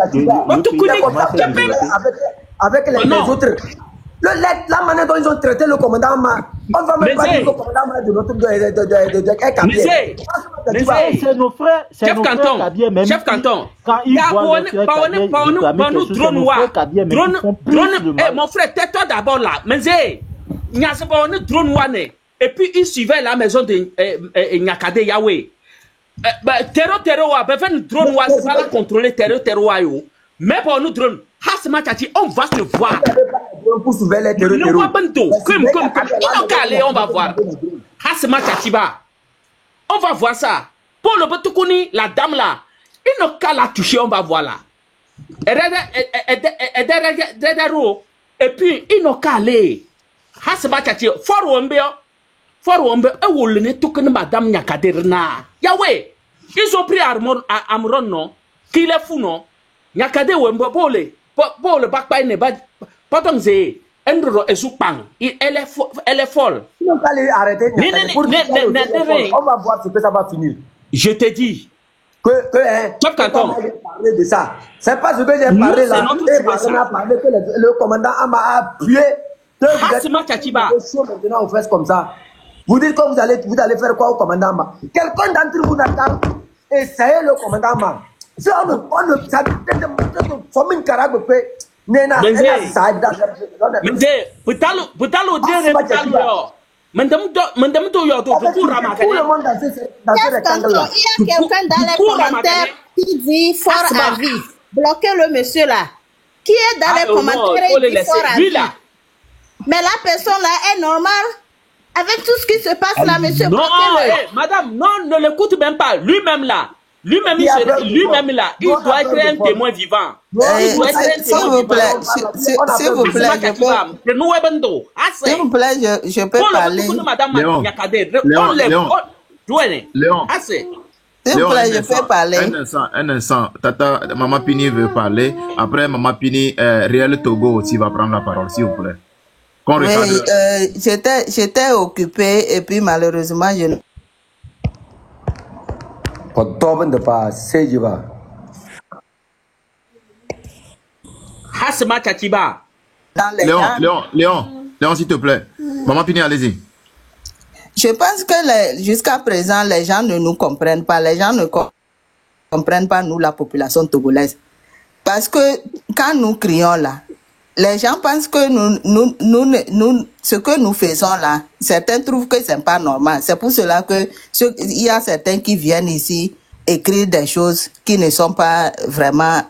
avec les autres. La manière dont ils ont traité le commandant Ma, on va même pas dire le commandant Ma de notre c'est nos frères, c'est nos frères Kabie même. Chef canton. Quand ils voient mon frère, tais-toi d'abord là. Mais drone one. Et puis il suivait la maison de Nyakade Yahweh. Terro a besoin de drone one, ça va contrôler Terro mais pour nous drone, Hasma Tchachi, on va se voir. On va voir. Hasma Tchachiba. On va voir ça. Pour le Botukuni, la dame là, il n'a qu'à la toucher, on va voir là. Et puis, il n'a qu'à aller. Hasma Tchachi, fort Wombe, et vous le tout madame Nyakaderna. Yahweh, ils ont pris Amron, non? Qu'il est fou, non? Nyakade Wombe, pour le backpain n'est pas tant que Endro est sous pan. Elle est folle. Ils n'ont pas arrêter. On va voir ce que ça va finir. Je te dis que parler de ça. C'est pas ce que j'ai parlé là. On a parlé que le commandant m'a appuyé. Maintenant on fait comme ça. Vous dites que vous allez faire quoi au commandant Ma? Quelqu'un d'entre vous n'a qu'à essayer le commandant Ma. Si on ne forme une caractère. Nena, mais il y a quelqu'un dans les commentaires qui dit fort à vie. Bloquez le monsieur là. Qui est dans les commentaires et dit fort à vie. Mais la personne là est normale. Avec tout ce qui se passe là, monsieur, bloquez-le. Madame, non, ne l'écoute même pas. Lui-même là. Lui-même là, il doit être un témoin vivant. S'il vous plaît, je peux parler. Léon. S'il vous plaît, je peux parler. Un instant. Tata, Maman Pini veut parler. Après, Maman Pini, Réel Togo aussi va prendre la parole, s'il vous plaît. Oui, j'étais occupé et puis malheureusement, je ne... Léon, s'il te plaît. Maman Pini, allez-y. Je pense que jusqu'à présent, les gens ne nous comprennent pas. Les gens ne comprennent pas, nous, la population togolaise. Parce que quand nous crions là, les gens pensent que ce que nous faisons là, certains trouvent que c'est pas normal. C'est pour cela que il y a certains qui viennent ici écrire des choses qui ne sont pas vraiment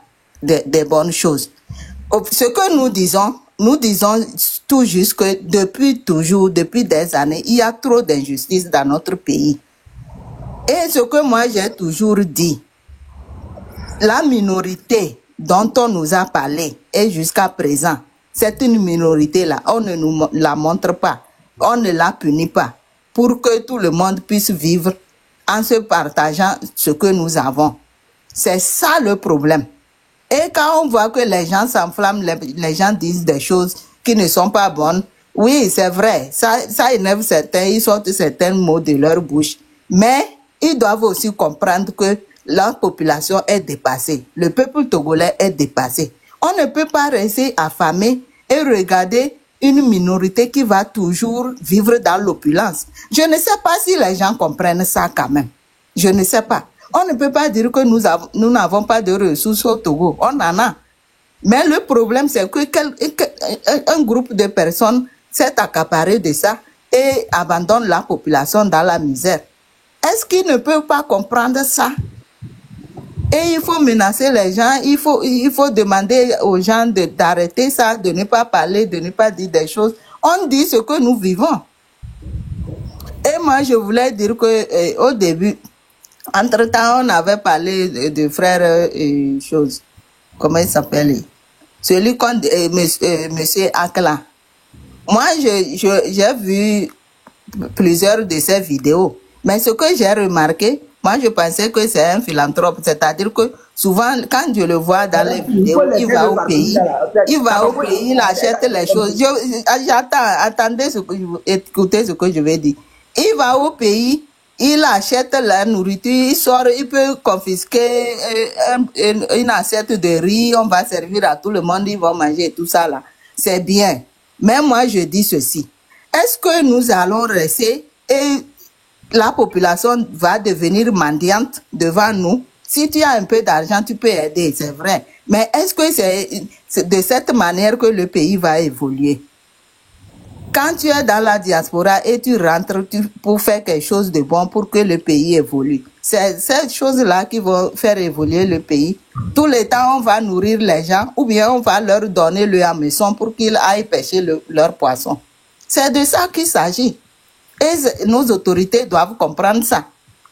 des bonnes choses. Ce que nous disons tout juste que depuis des années, il y a trop d'injustice dans notre pays. Et ce que moi j'ai toujours dit, la minorité dont on nous a parlé et jusqu'à présent, c'est une minorité-là. On ne nous la montre pas, on ne la punit pas pour que tout le monde puisse vivre en se partageant ce que nous avons. C'est ça le problème. Et quand on voit que les gens s'enflamment, les gens disent des choses qui ne sont pas bonnes, oui, c'est vrai, ça énerve certains, ils sortent certains mots de leur bouche. Mais ils doivent aussi comprendre que la population est dépassée. Le peuple togolais est dépassé. On ne peut pas rester affamé et regarder une minorité qui va toujours vivre dans l'opulence. Je ne sais pas si les gens comprennent ça quand même. Je ne sais pas. On ne peut pas dire que nous n'avons pas de ressources au Togo. On en a. Mais le problème, c'est que un groupe de personnes s'est accaparé de ça et abandonne la population dans la misère. Est-ce qu'ils ne peuvent pas comprendre ça? Et il faut menacer les gens, il faut demander aux gens d'arrêter ça, de ne pas parler, de ne pas dire des choses. On dit ce que nous vivons. Et moi, je voulais dire que au début, entre-temps, on avait parlé de frère chose. Comment il s'appelle? Celui qu'on monsieur Akla. Moi, j'ai vu plusieurs de ses vidéos. Mais ce que j'ai remarqué, moi, je pensais que c'est un philanthrope. C'est-à-dire que souvent, quand je le vois dans les vidéos, il va au pays, il achète les choses. Attendez, écoutez ce que je vais dire. Il va au pays, il achète la nourriture, il sort, il peut confisquer une assiette de riz, on va servir à tout le monde, ils vont manger tout ça là. C'est bien. Mais moi, je dis ceci. Est-ce que nous allons rester et la population va devenir mendiante devant nous? Si tu as un peu d'argent, tu peux aider, c'est vrai. Mais est-ce que c'est de cette manière que le pays va évoluer? Quand tu es dans la diaspora et tu rentres pour faire quelque chose de bon pour que le pays évolue, c'est ces choses-là qui vont faire évoluer le pays. Tout le temps, on va nourrir les gens ou bien on va leur donner le hameçon pour qu'ils aillent pêcher leur poisson. C'est de ça qu'il s'agit. Et nos autorités doivent comprendre ça.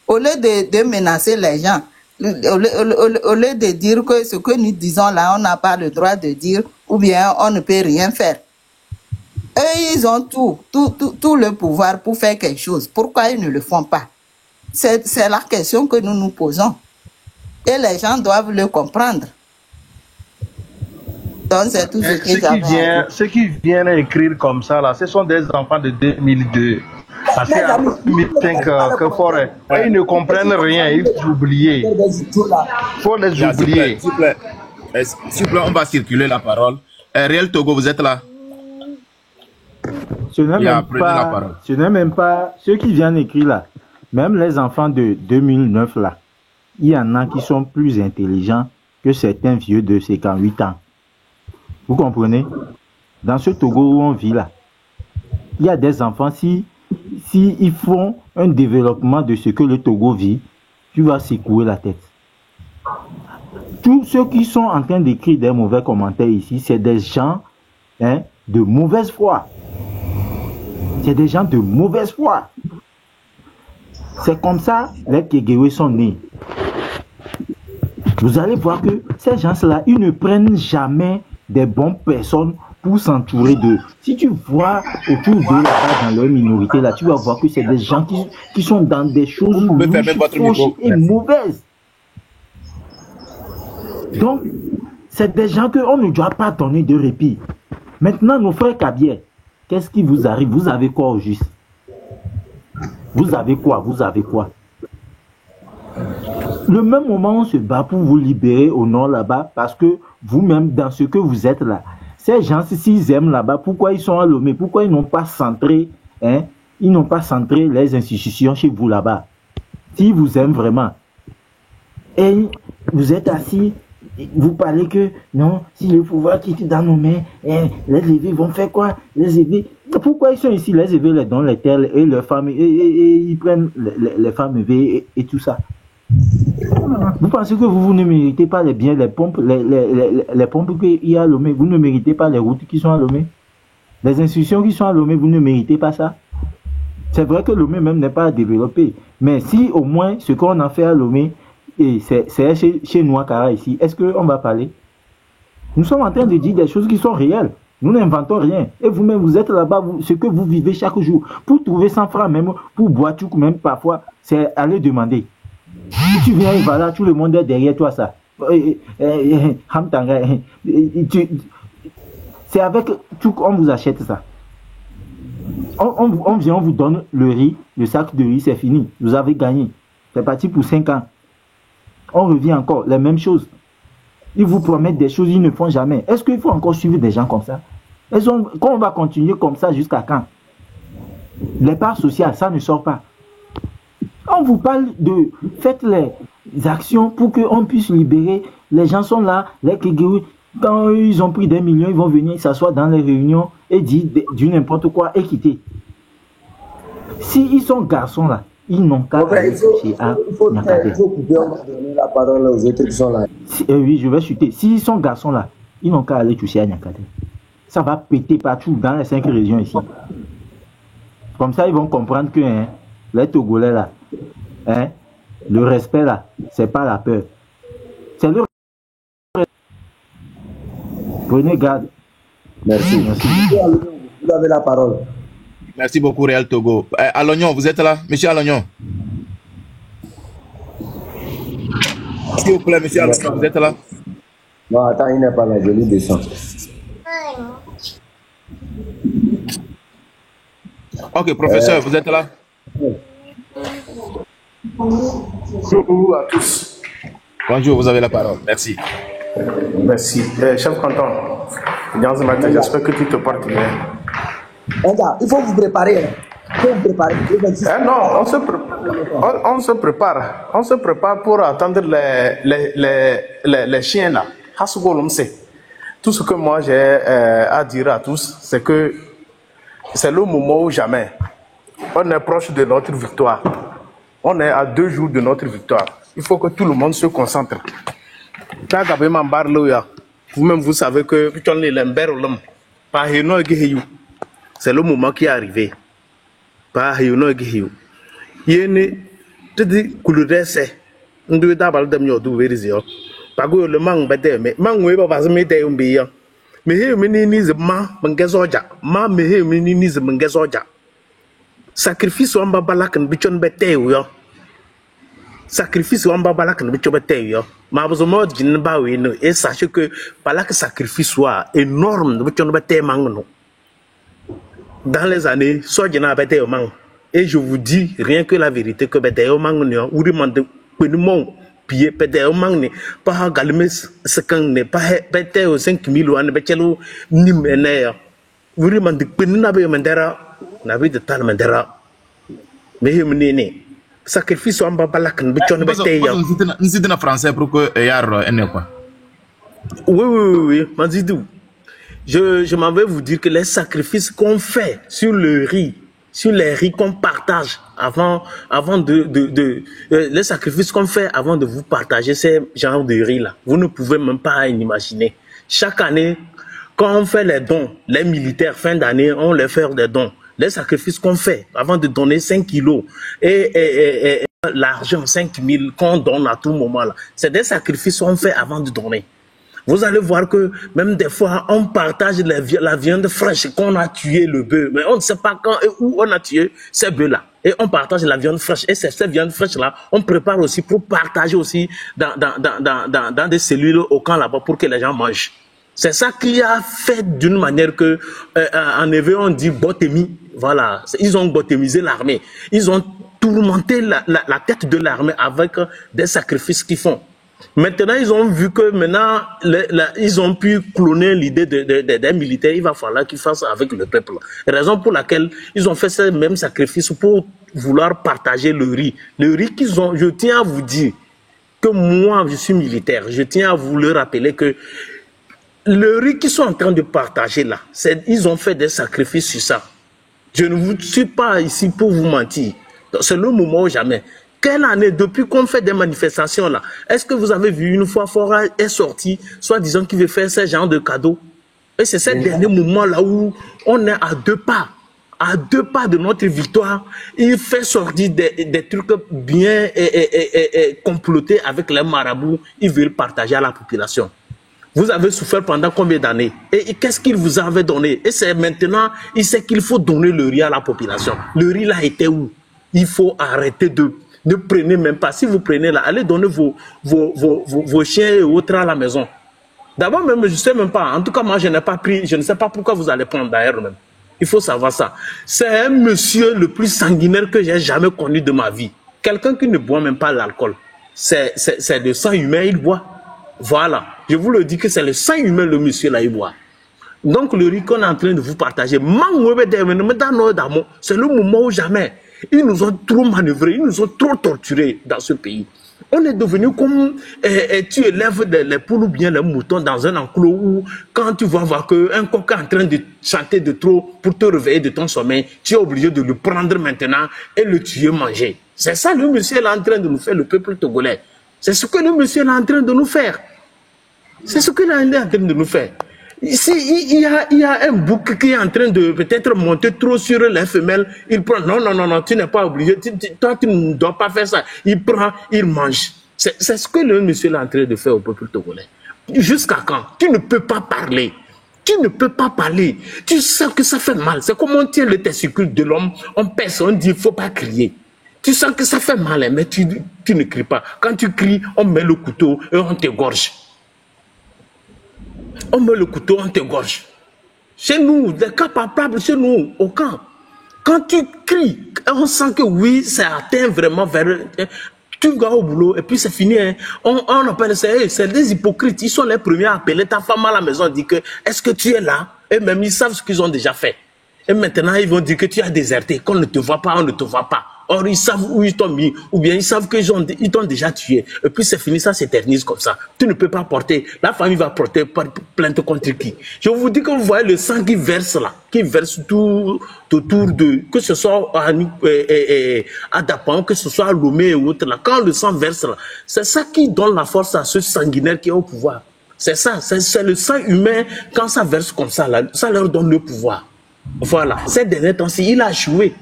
Au lieu de menacer les gens, au lieu de dire que ce que nous disons là, on n'a pas le droit de dire ou bien on ne peut rien faire. Eux, ils ont tout le pouvoir pour faire quelque chose. Pourquoi ils ne le font pas? C'est la question que nous nous posons. Et les gens doivent le comprendre. Donc, c'est tout ce que j'avais. Ceux qui viennent écrire comme ça, là, ce sont des enfants de 2002. Parce qu'en 2005, ils ne comprennent rien, il faut oublier. Il faut les oublier. S'il vous plaît, on va circuler la parole. Réel Togo, vous êtes là? Ce n'est même pas ceux qui viennent écrire là. Même les enfants de 2009 là, il y en a qui sont plus intelligents que certains vieux de 58 ans. Vous comprenez? Dans ce Togo où on vit là, il y a des enfants, si ils font un développement de ce que le Togo vit, tu vas secouer la tête. Tous ceux qui sont en train d'écrire des mauvais commentaires ici, c'est des gens de mauvaise foi. C'est des gens de mauvaise foi. C'est comme ça les Kéguéwé sont nés. Vous allez voir que ces gens-là, ils ne prennent jamais des bonnes personnes pour s'entourer d'eux. Si tu vois autour d'eux là-bas dans leur minorité, là, tu vas voir que c'est des gens qui sont dans des choses louches et mauvaises. Donc, c'est des gens qu'on ne doit pas donner de répit. Maintenant, nos frères Kabier, qu'est-ce qui vous arrive? Vous avez quoi au juste? Vous avez quoi? Vous avez quoi? Le même moment, on se bat pour vous libérer au nord là-bas, parce que vous-même, dans ce que vous êtes là, ces gens, s'ils aiment là-bas, pourquoi ils sont à Lomé? Pourquoi ils n'ont pas centré, hein? Ils n'ont pas centré les institutions chez vous là-bas? S'ils vous aiment vraiment. Et vous êtes assis, vous parlez que non, si le pouvoir quitte dans nos mains, les évêques vont faire quoi? Les évêques, pourquoi ils sont ici? Les évêques les donnent les terres et leurs femmes, et ils prennent les femmes évêques et tout ça. Vous pensez que vous ne méritez pas les biens, les pompes, les pompes qu'il y a à Lomé? Vous ne méritez pas les routes qui sont à Lomé? Les institutions qui sont à Lomé, vous ne méritez pas ça? C'est vrai que Lomé même n'est pas développé, mais si au moins ce qu'on a fait à Lomé, et c'est chez Nouakara ici, est-ce qu'on va parler? Nous sommes en train de dire des choses qui sont réelles. Nous n'inventons rien. Et vous-même, vous êtes là-bas, ce que vous vivez chaque jour. Pour trouver 100 francs même, pour boire tout, même parfois, c'est aller demander. Si tu viens et voilà, tout le monde est derrière toi, ça. C'est avec tout qu'on vous achète ça. On vient, on vous donne le riz, le sac de riz, c'est fini. Vous avez gagné. C'est parti pour 5 ans. On revient encore, les mêmes choses. Ils vous promettent des choses, ils ne font jamais. Est-ce qu'il faut encore suivre des gens comme ça? Quand on va continuer comme ça, jusqu'à quand? Les parts sociales, ça ne sort pas. On vous parle de... Faites les actions pour qu'on puisse libérer. Les gens sont là, les Kegéou, quand ils ont pris des millions, ils vont venir s'asseoir dans les réunions et dire du n'importe quoi et quitter. S'ils sont garçons là, ils n'ont qu'à aller toucher à Niakate. Il faut couper, on va donner la parole aux autres qui sont là. Oui, je vais chuter. S'ils sont garçons là, ils n'ont qu'à aller toucher à Niakate. Ça va péter partout dans les 5 régions ici. Comme ça, ils vont comprendre que les Togolais là, le respect là, c'est pas la peur. C'est le respect. Prenez garde. Merci. Vous avez la parole. Merci beaucoup, Réal Togo. Alognon, vous êtes là? Monsieur Alognon. S'il vous plaît, monsieur Alognon, vous êtes là? Non, attends, il n'est pas là, je lui descends. Ok, professeur, vous êtes là? Bonjour à tous. Bonjour, vous avez la parole. Merci. Merci. Chef canton, j'espère que tu te portes bien. Il faut vous préparer. Il faut vous préparer. Non, on se prépare. On se prépare pour attendre les chiens là. Tout ce que moi j'ai à dire à tous, c'est que c'est le moment ou jamais. On est proche de notre victoire. On est à 2 jours de notre victoire. Il faut que tout le monde se concentre. Vous-même, vous savez que c'est le moment qui est arrivé. Sacrifice ou balak ne bichon bete yo. Sacrifice ou balak ne bichon bete yo. Ma besoin de jinba oui no. Et sachez que balak sacrifice soit énorme ne bichon bete mangno. Dans les années, soit jina bete yo mang. Et je vous dis rien que la vérité que bete yo mang no. Ou demande penumon pied bete yo mang ne. Pas galme sekan ne. Pas bete yo 5000 wan betelo nim ene. Ou demande penuna be mandera. Nabi de tal mandera mais himni sacrifice amba balak bichon bete ya nzidi na français pour que yar ene quoi. Oui Manzidou, je m'en vais vous dire que les sacrifices qu'on fait sur le riz, sur les riz qu'on partage avant les sacrifices qu'on fait avant de vous partager ces genres de riz là, vous ne pouvez même pas imaginer. Chaque année quand on fait les dons, les militaires fin d'année on les fait des dons. Les sacrifices qu'on fait avant de donner 5 kilos et l'argent 5 000 qu'on donne à tout moment là, c'est des sacrifices qu'on fait avant de donner. Vous allez voir que même des fois, on partage la viande fraîche qu'on a tué le bœuf. Mais on ne sait pas quand et où on a tué ces bœufs-là. Et on partage la viande fraîche. Et cette viande fraîche-là, on prépare aussi pour partager aussi dans des cellules au camp là-bas pour que les gens mangent. C'est ça qui a fait d'une manière que, en hébreu, on dit botémie. Voilà. Ils ont botémisé l'armée. Ils ont tourmenté la tête de l'armée avec des sacrifices qu'ils font. Maintenant, ils ont vu que maintenant, ils ont pu cloner l'idée des militaires. Il va falloir qu'ils fassent avec le peuple. Raison pour laquelle ils ont fait ce même sacrifice pour vouloir partager le riz. Le riz qu'ils ont, je tiens à vous dire que moi, je suis militaire. Je tiens à vous le rappeler que le riz qu'ils sont en train de partager là, ils ont fait des sacrifices sur ça. Je ne vous suis pas ici pour vous mentir. C'est le moment ou jamais. Quelle année, depuis qu'on fait des manifestations là, est-ce que vous avez vu une fois Fora est sorti, soit disant qu'il veut faire ce genre de cadeaux? Et c'est ce dernier moment là où on est à 2 pas. À 2 pas de notre victoire, il fait sortir des trucs bien complotés avec les marabouts. Ils veulent partager à la population. Vous avez souffert pendant combien d'années? Et qu'est-ce qu'il vous avait donné? Et c'est maintenant, il sait qu'il faut donner le riz à la population. Le riz là était où? Il faut arrêter ne prenez même pas. Si vous prenez là, allez donner vos chiens et autres à la maison. D'abord même, je ne sais même pas. En tout cas, moi, je n'ai pas pris. Je ne sais pas pourquoi vous allez prendre d'ailleurs même. Il faut savoir ça. C'est un monsieur le plus sanguinaire que j'ai jamais connu de ma vie. Quelqu'un qui ne boit même pas l'alcool. C'est de sang humain, il boit. Voilà. Je vous le dis que c'est le sang humain, le monsieur là, il boit. Donc, le riz qu'on est en train de vous partager, c'est le moment où jamais. Ils nous ont trop manœuvrés, ils nous ont trop torturés dans ce pays. On est devenu comme tu élèves les poules ou bien les moutons dans un enclos où quand tu vas voir qu'un coq est en train de chanter de trop pour te réveiller de ton sommeil, tu es obligé de le prendre maintenant et le tuer, manger. C'est ça le monsieur est en train de nous faire, le peuple togolais. C'est ce que le monsieur est en train de nous faire. C'est ce qu'il est en train de nous faire. Ici, il y a un bouc qui est en train de peut-être monter trop sur les femelles. Il prend, non, tu n'es pas obligé. Toi, tu ne dois pas faire ça. Il prend, il mange. C'est ce que le monsieur est en train de faire au peuple togolais. Jusqu'à quand? Tu ne peux pas parler. Tu ne peux pas parler. Tu sens que ça fait mal. C'est comme on tient le testicule de l'homme, on pèse, on dit, il ne faut pas crier. Tu sens que ça fait mal, mais tu ne cries pas. Quand tu cries, on met le couteau et on t'égorge. On met le couteau, on t'égorge. Chez nous, des cas palpables, chez nous, au camp. Quand tu cries, on sent que oui, ça atteint vraiment vers... Tu vas au boulot et puis c'est fini. Hein. On appelle ça, c'est des hypocrites. Ils sont les premiers à appeler ta femme à la maison et dire que est-ce que tu es là? Et même ils savent ce qu'ils ont déjà fait. Et maintenant, ils vont dire que tu as déserté, qu'on ne te voit pas, on ne te voit pas. Or, ils savent où ils t'ont mis, ou bien ils savent qu'ils t'ont déjà tué. Et puis c'est fini, ça s'éternise comme ça. Tu ne peux pas porter, la famille va porter plainte contre qui? Je vous dis que vous voyez le sang qui verse là, qui verse tout autour de, que ce soit à Dapan, que ce soit à Lomé et autres là. Quand le sang verse là, c'est ça qui donne la force à ce sanguinaire qui est au pouvoir. C'est ça, c'est le sang humain, quand ça verse comme ça là, ça leur donne le pouvoir. Voilà, ces derniers temps-ci, il a échoué.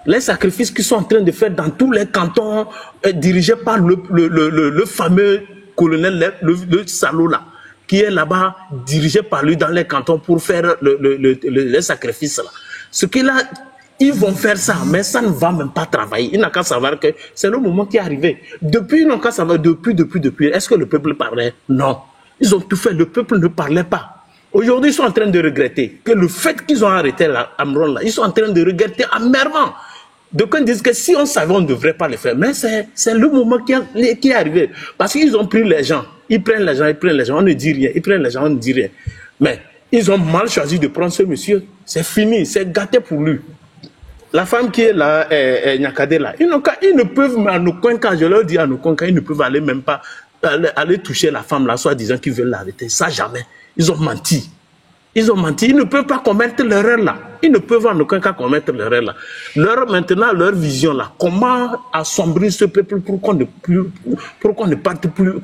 Les sacrifices qu'ils sont en train de faire dans tous les cantons dirigés par le fameux colonel, le salaud là, qui est là-bas, dirigé par lui dans les cantons pour faire les sacrifices là. Ce qu'il a, ils vont faire ça, mais ça ne va même pas travailler. Il n'a qu'à savoir que c'est le moment qui est arrivé. Depuis, ils n'ont qu'à savoir, depuis, est-ce que le peuple parlait? Non. Ils ont tout fait, le peuple ne parlait pas. Aujourd'hui, ils sont en train de regretter que le fait qu'ils ont arrêté Amron là, ils sont en train de regretter amèrement. Donc on dit que si on savait, on ne devrait pas le faire. Mais c'est le moment qui est arrivé. Parce qu'ils ont pris les gens. Ils prennent les gens, on ne dit rien. Ils prennent les gens, on ne dit rien. Mais ils ont mal choisi de prendre ce monsieur. C'est fini, c'est gâté pour lui. La femme qui est là, Nyakade là, ils ne peuvent, à nos coins, quand je leur dis à nos coins, ils ne peuvent aller même pas aller toucher la femme là, soit disant qu'ils veulent l'arrêter. Ça jamais. Ils ont menti. Ils ont menti. Ils ne peuvent pas commettre l'erreur là. Ils ne peuvent en aucun cas commettre l'erreur là. Maintenant, leur vision là, comment assombrir ce peuple pour qu'on ne parte plus,